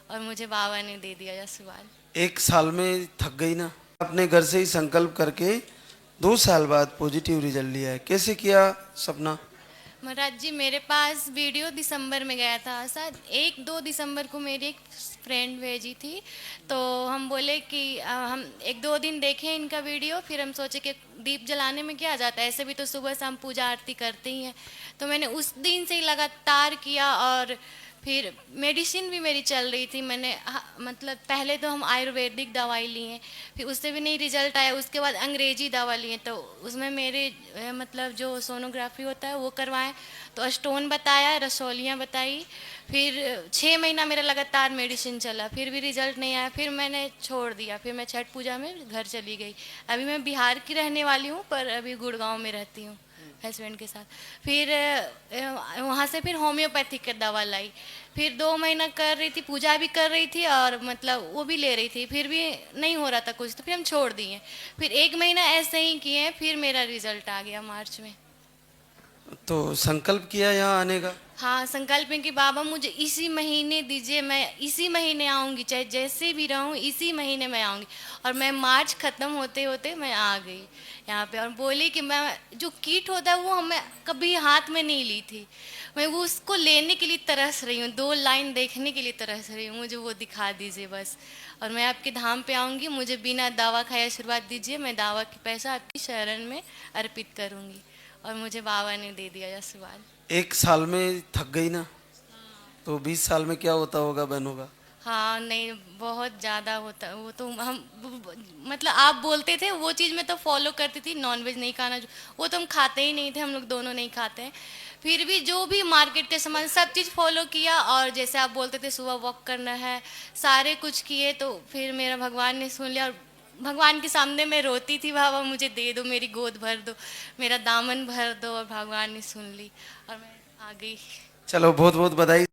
और मुझे बाबा ने दे दिया आशीर्वाद। 1 साल में थक गई ना? अपने घर से ही संकल्प करके 2 साल बाद पॉजिटिव रिजल्ट लिया है, कैसे किया सपना? महाराज जी, मेरे पास वीडियो दिसंबर में गया था, शायद 1-2 दिसंबर को मेरी एक फ्रेंड भेजी थी। तो हम बोले कि हम 1-2 दिन देखें इनका वीडियो, फिर हम सोचे कि दीप जलाने में क्या जाता है, ऐसे भी तो सुबह शाम पूजा आरती करते ही हैं। तो मैंने उस दिन से ही लगातार किया, और फिर मेडिसिन भी मेरी चल रही थी। मैंने मतलब पहले तो हम आयुर्वेदिक दवाई लिए, फिर उससे भी नहीं रिजल्ट आया, उसके बाद अंग्रेजी दवा लिए। तो उसमें मेरे मतलब जो सोनोग्राफी होता है वो करवाएं, तो स्टोन बताया, रसौलियाँ बताई। फिर 6 महीना मेरा लगातार मेडिसिन चला, फिर भी रिजल्ट नहीं आया। फिर मैंने छोड़ दिया, फिर मैं छठ पूजा में घर चली गई। अभी मैं बिहार की रहने वाली हूँ, पर अभी गुड़गांव में रहती हूँ हस्बैंड के साथ। फिर वहाँ से फिर होम्योपैथिक की दवा लाई। फिर 2 महीना कर रही थी, पूजा भी कर रही थी और मतलब वो भी ले रही थी, फिर भी नहीं हो रहा था कुछ, तो फिर हम छोड़ दिए। फिर 1 महीना ऐसे ही किए, फिर मेरा रिजल्ट आ गया मार्च में। तो संकल्प किया यहाँ आने का? हाँ, संकल्प है कि बाबा मुझे इसी महीने दीजिए, मैं इसी महीने आऊँगी, चाहे जैसे भी रहूँ इसी महीने मैं आऊँगी। और मैं मार्च ख़त्म होते होते मैं आ गई यहाँ पे, और बोली कि मैं जो किट होता है वो हमें कभी हाथ में नहीं ली थी, मैं वो उसको लेने के लिए तरस रही हूँ, 2 लाइन देखने के लिए तरस रही हूँ, मुझे वो दिखा दीजिए बस। और मैं आपके धाम पे आऊँगी, मुझे बिना दवा खाए आशीर्वाद दीजिए, मैं दवा की पैसा आपकी शरण में अर्पित करूँगी। और मुझे बाबा ने दे दिया आशीर्वाद। 1 साल में थक गई ना? तो 20 साल में क्या होता होगा बहनों का? हाँ, नहीं, बहुत ज़्यादा होता वो तो हम मतलब आप बोलते थे वो चीज़ मैं तो फॉलो करती थी, नॉनवेज नहीं खाना, वो तो हम खाते ही नहीं थे, हम लोग दोनों नहीं खाते हैं। फिर भी जो भी मार्केट के सामान सब चीज़ फॉलो किया, और जैसे आप बोलते थे सुबह वॉक करना है, सारे कुछ किए। तो फिर मेरा भगवान ने सुन लिया, और भगवान के सामने मैं रोती थी, बाबा मुझे दे दो, मेरी गोद भर दो, मेरा दामन भर दो, और भगवान ने सुन ली और मैं आ गई। चलो, बहुत बहुत बधाई।